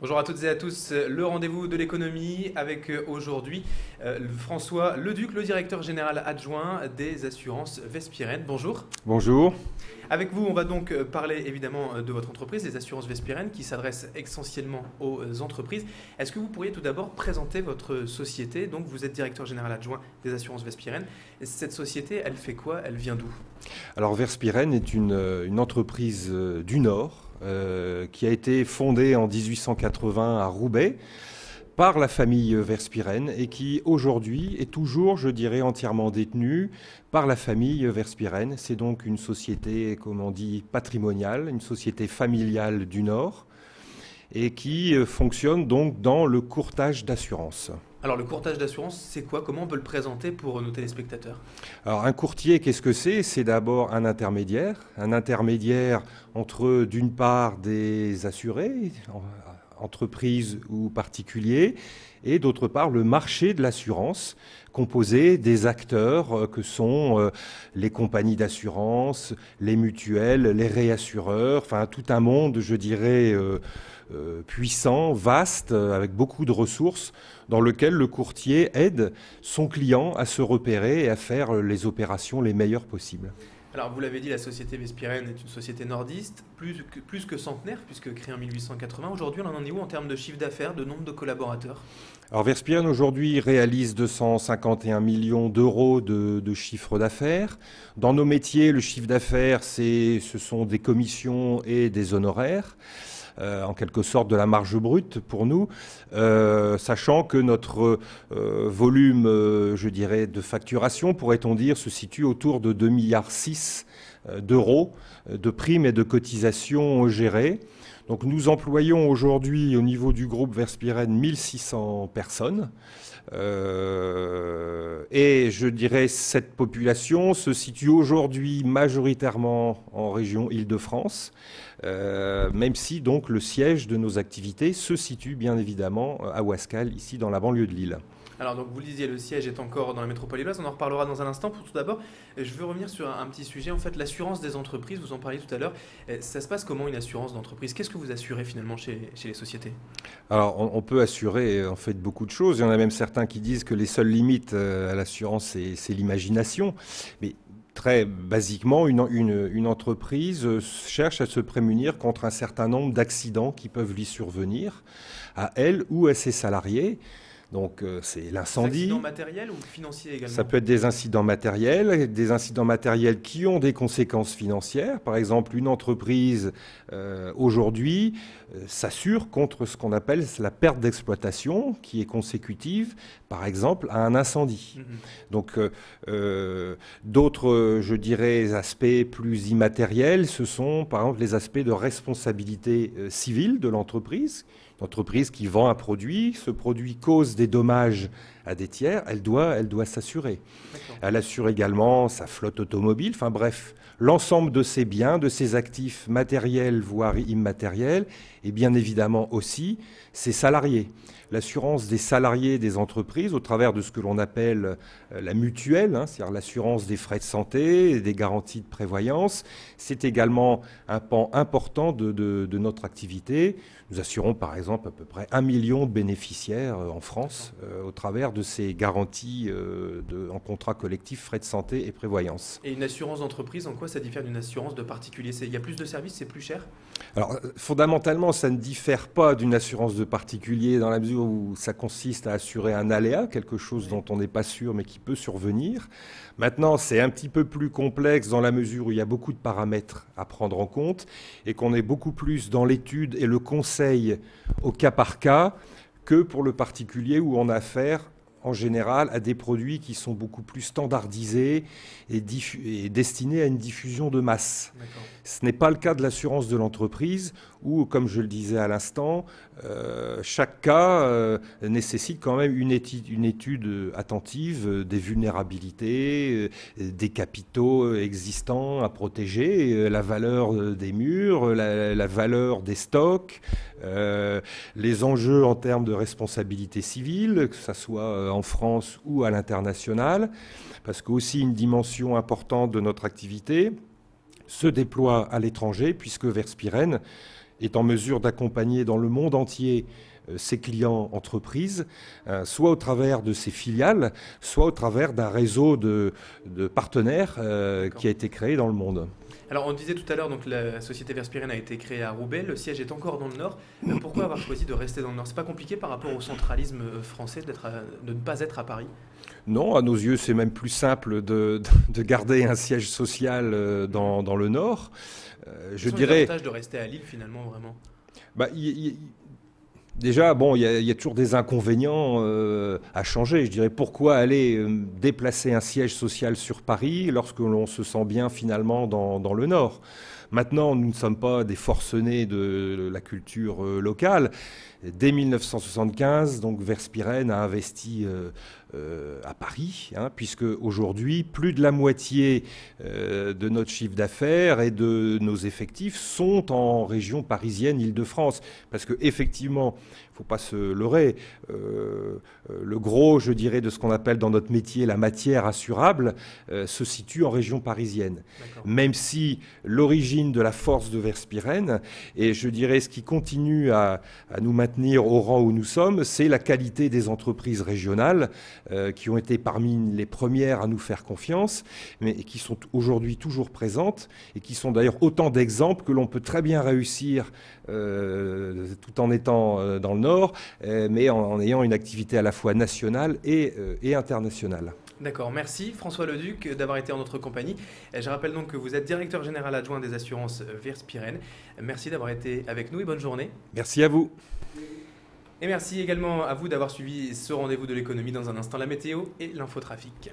Bonjour à toutes et à tous, le rendez-vous de l'économie avec aujourd'hui François Leduc, le directeur général adjoint des assurances Vespirène. Bonjour. Bonjour. Avec vous, on va donc parler évidemment de votre entreprise, les assurances Vespirène, qui s'adresse essentiellement aux entreprises. Est-ce que vous pourriez tout d'abord présenter votre société? Donc vous êtes directeur général adjoint des assurances Vespirène. Cette société, elle fait quoi? Elle vient d'où? Alors Vespirène est une entreprise du Nord qui a été fondée en 1880 à Roubaix par la famille Vespirène et qui aujourd'hui est toujours, je dirais, entièrement détenue par la famille Vespirène. C'est donc une société, comme on dit, patrimoniale, une société familiale du Nord et qui fonctionne donc dans le courtage d'assurance. Alors le courtage d'assurance, c'est quoi? Comment on peut le présenter pour nos téléspectateurs? Alors un courtier, qu'est-ce que c'est? C'est d'abord un intermédiaire entre d'une part des assurés, entreprises ou particuliers, et d'autre part le marché de l'assurance, composé des acteurs que sont les compagnies d'assurance, les mutuelles, les réassureurs, enfin tout un monde, je dirais, puissant, vaste, avec beaucoup de ressources, dans lequel le courtier aide son client à se repérer et à faire les opérations les meilleures possibles. Alors vous l'avez dit, la société Vespirène est une société nordiste, plus que centenaire, puisque créée en 1880. Aujourd'hui, on en est où en termes de chiffre d'affaires, de nombre de collaborateurs? Alors Vespirène aujourd'hui réalise 251 millions d'euros de chiffre d'affaires. Dans nos métiers, le chiffre d'affaires, ce sont des commissions et des honoraires. En quelque sorte de la marge brute pour nous, sachant que notre volume, je dirais, de facturation, pourrait-on dire, se situe autour de 2,6 milliards d'euros de primes et de cotisations gérées. Donc nous employons aujourd'hui au niveau du groupe Vespirène 1600 personnes. Et je dirais cette population se situe aujourd'hui majoritairement en région Île-de-France, même si donc le siège de nos activités se situe bien évidemment à Ouascal, ici dans la banlieue de Lille. Alors donc vous le disiez, le siège est encore dans la métropole lilloise, on en reparlera dans un instant. Pour tout d'abord, je veux revenir sur un petit sujet, en fait l'assurance des entreprises, vous en parliez tout à l'heure. Ça se passe comment une assurance d'entreprise? Qu'est-ce que vous assurez finalement chez les sociétés? Alors on peut assurer en fait beaucoup de choses, il y en a même certains qui disent que les seules limites à l'assurance c'est l'imagination. Mais très basiquement, une entreprise cherche à se prémunir contre un certain nombre d'accidents qui peuvent lui survenir à elle ou à ses salariés. Donc c'est l'incendie. Des accidents matériels ou financiers également? Ça peut être des incidents matériels qui ont des conséquences financières. Par exemple, une entreprise aujourd'hui s'assure contre ce qu'on appelle la perte d'exploitation qui est consécutive, par exemple, à un incendie. Donc d'autres, je dirais, aspects plus immatériels, ce sont par exemple les aspects de responsabilité civile de l'entreprise. Une entreprise qui vend un produit, ce produit cause des dommages à des tiers, elle doit s'assurer. Elle assure également sa flotte automobile, enfin bref, l'ensemble de ses biens, de ses actifs matériels, voire immatériels, et bien évidemment aussi ses salariés. L'assurance des salariés des entreprises au travers de ce que l'on appelle la mutuelle, c'est-à-dire l'assurance des frais de santé et des garanties de prévoyance, c'est également un pan important de notre activité. Nous assurons par exemple à peu près 1 million de bénéficiaires en France au travers de ces garanties en contrat collectif frais de santé et prévoyance. Et une assurance d'entreprise, en quoi ça diffère d'une assurance de particulier? Il y a plus de services, c'est plus cher? Alors fondamentalement, ça ne diffère pas d'une assurance de particulier dans la mesure où ça consiste à assurer un aléa, quelque chose dont on n'est pas sûr mais qui peut survenir. Maintenant, c'est un petit peu plus complexe dans la mesure où il y a beaucoup de paramètres à prendre en compte et qu'on est beaucoup plus dans l'étude et le conseil au cas par cas que pour le particulier où on a affaire en général à des produits qui sont beaucoup plus standardisés et destinés à une diffusion de masse. Ce n'est pas le cas de l'assurance de l'entreprise où, comme je le disais à l'instant, chaque cas nécessite quand même une étude attentive des vulnérabilités, des capitaux existants à protéger, la valeur des murs, la valeur des stocks, les enjeux en termes de responsabilité civile, que ce soit en France ou à l'international, parce qu'aussi une dimension importante de notre activité se déploie à l'étranger, puisque Vespirène est en mesure d'accompagner dans le monde entier ses clients entreprises, soit au travers de ses filiales, soit au travers d'un réseau de partenaires qui a été créé dans le monde. Alors on disait tout à l'heure, donc la société Verspiren a été créée à Roubaix, le siège est encore dans le Nord. Pourquoi avoir choisi de rester dans le Nord? C'est pas compliqué par rapport au centralisme français de ne pas être à Paris? Non, à nos yeux, c'est même plus simple de garder un siège social dans le Nord. Je dirais. Quels sont les avantages de rester à Lille finalement, vraiment? Déjà, bon, il y a toujours des inconvénients à changer. Je dirais, pourquoi aller déplacer un siège social sur Paris lorsque l'on se sent bien finalement dans le Nord? Maintenant, nous ne sommes pas des forcenés de la culture locale. Dès 1975, donc Verspiren a investi à Paris, puisque aujourd'hui, plus de la moitié de notre chiffre d'affaires et de nos effectifs sont en région parisienne, Île-de-France. Parce qu'effectivement, il ne faut pas se leurrer, le gros, je dirais, de ce qu'on appelle dans notre métier la matière assurable se situe en région parisienne. Même si l'origine de la force de Verspiren, et je dirais ce qui continue à nous maintenir au rang où nous sommes, c'est la qualité des entreprises régionales qui ont été parmi les premières à nous faire confiance, mais qui sont aujourd'hui toujours présentes et qui sont d'ailleurs autant d'exemples que l'on peut très bien réussir tout en étant dans le Nord, mais en ayant une activité à la fois nationale et internationale. D'accord, merci François Leduc d'avoir été en notre compagnie. Je rappelle donc que vous êtes directeur général adjoint des assurances Verspiren. Merci d'avoir été avec nous et bonne journée. Merci à vous. Et merci également à vous d'avoir suivi ce rendez-vous de l'économie. Dans un instant, la météo et l'infotrafic.